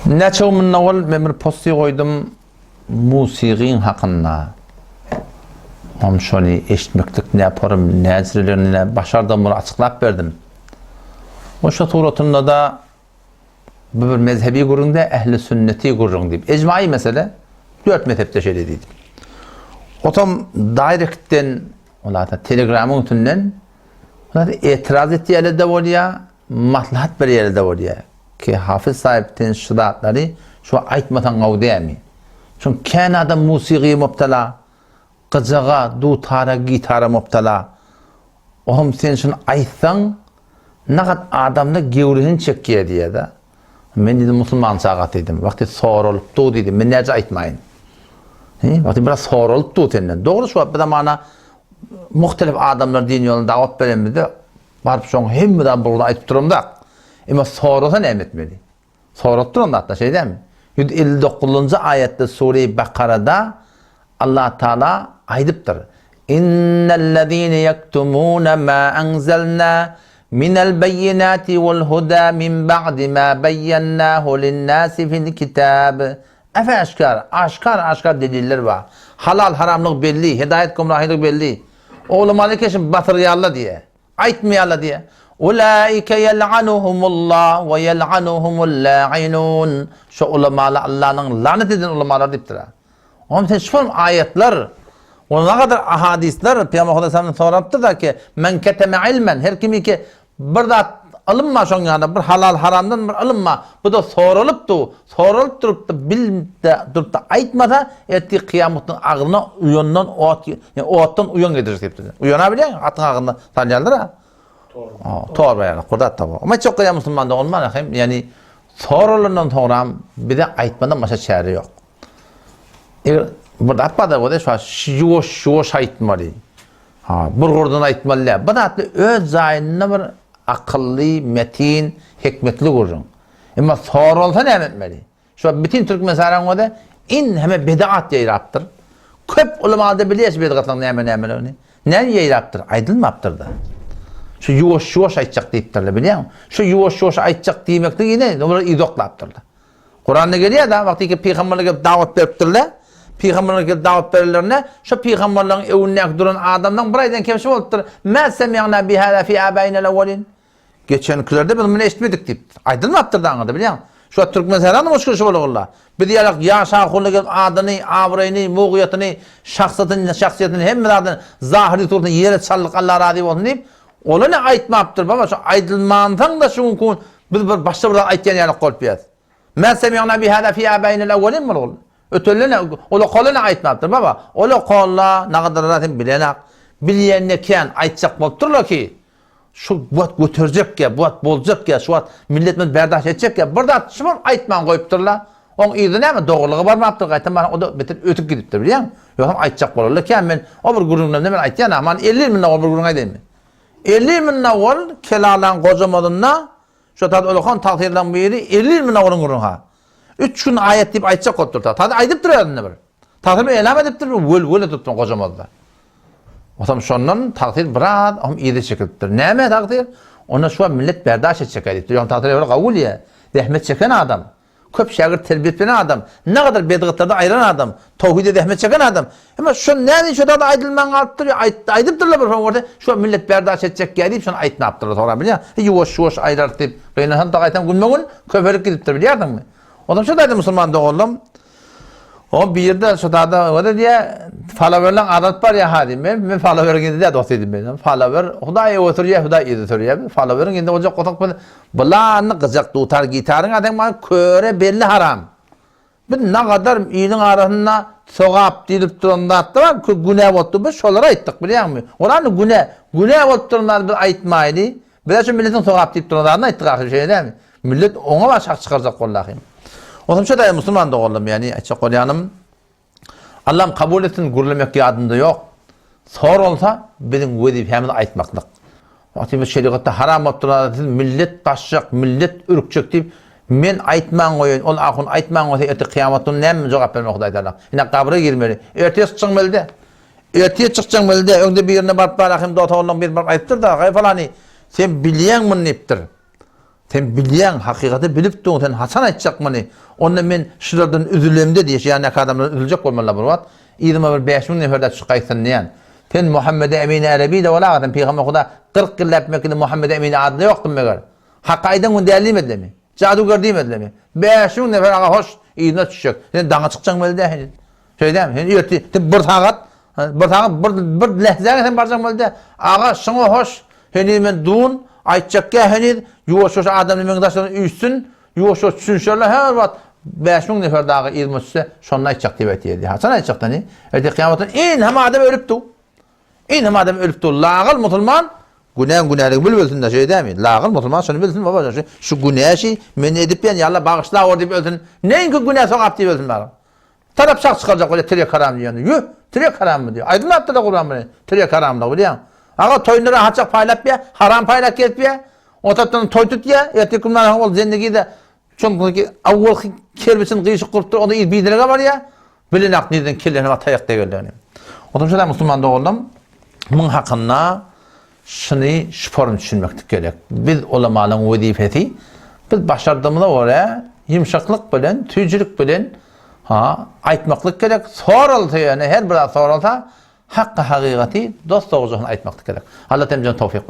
Neçe minna ol men bir posti koydum musiqin haqında. Hem şonu eşitmeklik ne yaparım, nezirlerini başardım bunu açıklap verdim. O şu turatında da bir mezhebi gurunda ehli sünneti gurun deyip. Ecmai mesele 4 mezhepte şey dediydim. Otam direct'ten olata telegramın üstünden olata itiraz ettiği yerde de oluyor, maslahat bir yerde oluyor. Ki hafız sahipten şidatları şu aytmatan gavdiyemi. Çünkü kendi adam musiqi mubtala, qıcağa, dutara, gitara mubtala. Oğlum sen şunu aytsan, ne kadar adamda gevrihin çekkiye diye de. Ben dedim Müslüman sağat dedim. Vakti soğur olup doğu dedim. Ben nece aytmayın. Vakti biraz soğur olup doğu senden. Doğru şu bir de bana muhtelif adamlar din yolunda davet veremedi. Varıp şunu hem de burada aytıp durum da. Ama soğursa ne emretmeli? Soğurup durun da hatta şey değil mi? 159. ayette Sure-i Bakara'da Allah Teala aydıptır. İnnellezîne yektumûne mâ enzelnâ minel beyinâti vel hudâ min ba'di mâ beyyennâhu linnâsi fil kitâb. Efe aşkar deliller var. Halal haramlık belli, hidayet kumrahlık belli. Oğlum Malik'e batırıyarla diye, aytmayarla diye. Ulaike yel'anuhumullah ve yel'anuhumul la'inun. Şu ulemalar Allah'ın lanet edin ulemalar deyiptir. Onun için şu ayetler, o ne kadar ahadisler Peygamber Aleyhisselam'ın soraptır da ki men keteme ilmen, her kimi ki bir da alınma şun yani bir halal haramdan bir alınma. Bu da sorulup durup da durup da aytmasa etti kıyametin ağına uyandan oğattan uyan getirecek. Uyanabiliyor musun? Atın ağında tanıyaldır ha. Torba yani kurdat tabi. Ama çok kadar Müslüman da olmaz yani sorulundan sonra bir de aytmadan başka çare yok. Burada appada o da şu aytmalı. Burgurdan aytmalı. Bu da öz zayınına bir akıllı, metin, hikmetli kurun. Ama sorulsa ne etmeli? Şu bütün Türk meselelerin o da in hemen bid'at yayraptır. Köp ulemada biliyoruz bid'atların ne emeli. Ne yayraptır? Aydınmaptır da. Şu yuvaş aytacak deyiptirler biliyor musun? Şu yuvaş aytacak deymekte yine onları idoklaptırlar. Kur'an'da geliyor da vakti ki peygamberlere davet veriptirler. Peygamberlere davet verirlerine şu peygamberlerin evinde duran adamdan buraydan kimse oluptur. Ma semi'na bihâlâ fî âbâinel evvelin. Geçenkilerde biz bunu eşitmedik deyip. Aydınmaptır da anladı biliyor musun? Şu Türk meselelerini hoşgörüsü olurlar. Bir diyelim yaşa kulluğu adını, avrayını, muğiyatını, şahsiyetini hem de zahiri turunu yere çallık Allah razı olsun deyip ola ne aytmaptır baba şu aydılmansan da şunu kun biz bir başta burada aytgan yani kolpiyat. Men semi'na bihâlâ fî âbâinel evvelin mi ol? Ötellene ola kolana aytmaptır baba. Ola kolla ne kadar rahatım bilenak. Bileyen ken aytacak bolupturlar ki şu buat götürecek ya, buat bolacak ya, şu milletimiz berdaş edecek ya. Burada şu aytman koyupturlar. On iyide ne mi doğruluğu barmaptır gaytan bana o da beter ötüp gidiptir biliyor musun? Yok aytacak bolurlar ken ben o bir gurundan ne ben aytyan aman 50 minna o bir gurun aydayım mı? 50 minna ol kelalan kocamadınna şu tadı olakon takdirden bu yeri 50 minna olun gurun ha. 3 gün ayet deyip aytacak koptur ta. Tadı aydıptır adını bir. Takdir eylem ediptir völ etiptir kocamadınlar. O zaman şondan takdir bırak ama iyi de çekiliptir. Neyme takdir? Ona şu an millet berdaş edecek ediptir. Yani takdir öyle kavul ya. Rahmet çeken adam. Köp şagir terbiyet veren adam. Ne kadar bedgıtlarda ayıran adam. Tevhide rahmet çeken adam. Ama şu ne şu da aydılman kalıptır. Aydıptırlar bir orada. Şu an millet berdaş edecek deyip şunu ayıt ne yaptırlar sonra biliyor musun? Yuvaş ayırar deyip. Kıyınasan da ayıtan gün köferik gidiptir biliyor musun? O zaman şu da Müslüman da oğlum. O bir yerde şu da diye falaverlan adat var ya hadi ben falaver gidi de dost edim ben. Falaver Huday oturuyor Huday editörüyor. Falaverin gidi olacak kotak böyle bulanı kızak tutar gitarın adam bana köre belli haram. Ben ne kadar iyinin arasında sokap dilip duranda attı var ki günah oldu biz şolara ayttık biliyor musun? Oranın günah oldu duranda bir aytmaydı. Biraz şu milletin sokap dilip duranda ayttık ahir şey değil mi? Millet ona başak çıkaracak kollahım. O zaman şu da Müslüman da oğlum yani açık olyanım. Allah'ım kabul etsin gurlemek yadında yok. Sor olsa benim vazifemi aytmaklık. Vakti bir şeriatta haram oldu millet taşacak, millet ürkecek deyip men aytman koyun, ol akun aytman koysa ertesi kıyametin nem cevap vermek Huday yine kabre girmeli. Ertesi çıkacağım elde. Ertesi çıkacağım elde. Önde bir yerine barıp bakayım da otoğulun bir barıp ayıptır da falan. Sen biliyen mi niptir? Sen bilýän hakykati bilip dur, sen hasan aýtjakmany. Onda men şuradan üzülemde diýeş, ýani adamlar üzüljek bolmaly bu wagt. 25.000 neferden çykaýsyn diýen. Sen Muhammed Emin Arabi de wala adam peýgamber Huda 40 ýyl etmekini Muhammed Emin adly ýokdy meger. Hakaýdan gün dällemedimi? Jadugar diýmedimi? 5.000 nefer aga hoş ýyna düşecek. Sen daňa çykjaň belde. Şeýdem, sen ýöti bir sagat, bir lehzäge sen barjaň belde. Aga şoňa hoş, heni men dun aýtjakka heni ýoşoş adamny meňdaşlaryny üýsün, ýoşoş düşünşerler her wagt 5.000 nefer dağı ilmetse şonda aýtjak diýip aýtdy. Hasan aýtjakda ni? Kıyamatdan en hem adam ölüpdi. En hem adam ölüpdi. Lağıl musulman günählik bilbilsin de şeýdämi? Lağıl musulman şonu bilsin baba. Şu günäşi men edip ben ýalla bagyşla or diýip ölsün. Näinki günäh sogap diýip ölsün bana. Tarap çak çykajak öyle tirek haram diýýär. Ýö, tirek haram mı diýär? Aýdyn atda da Kur'an bilen. Tirek haram da bilýän. Aga toýnlara haçak paýlap ýa, haram paýlap gelip ýa. Otatdan toy tut ýa, ýetikimler ol zendegide çünki awwal kelbesin gyşyk gurupdy, onu bildirege bar ýa. Bilen akniden kellerine atayak degelerini. Otamşa musulman doguldum. Muň hakynda şunu şüphem düşünmekdik gerek. Biz ulamalyň wezifeti, biz başardymyza göre ýumşaklyk bilen, tüýjülük bilen aýtmaklyk gerek. Soralsa ýani her bir soralsa hakka hakykaty dost dogujyny aýtmaklyk gerek. Allah temizden tawfik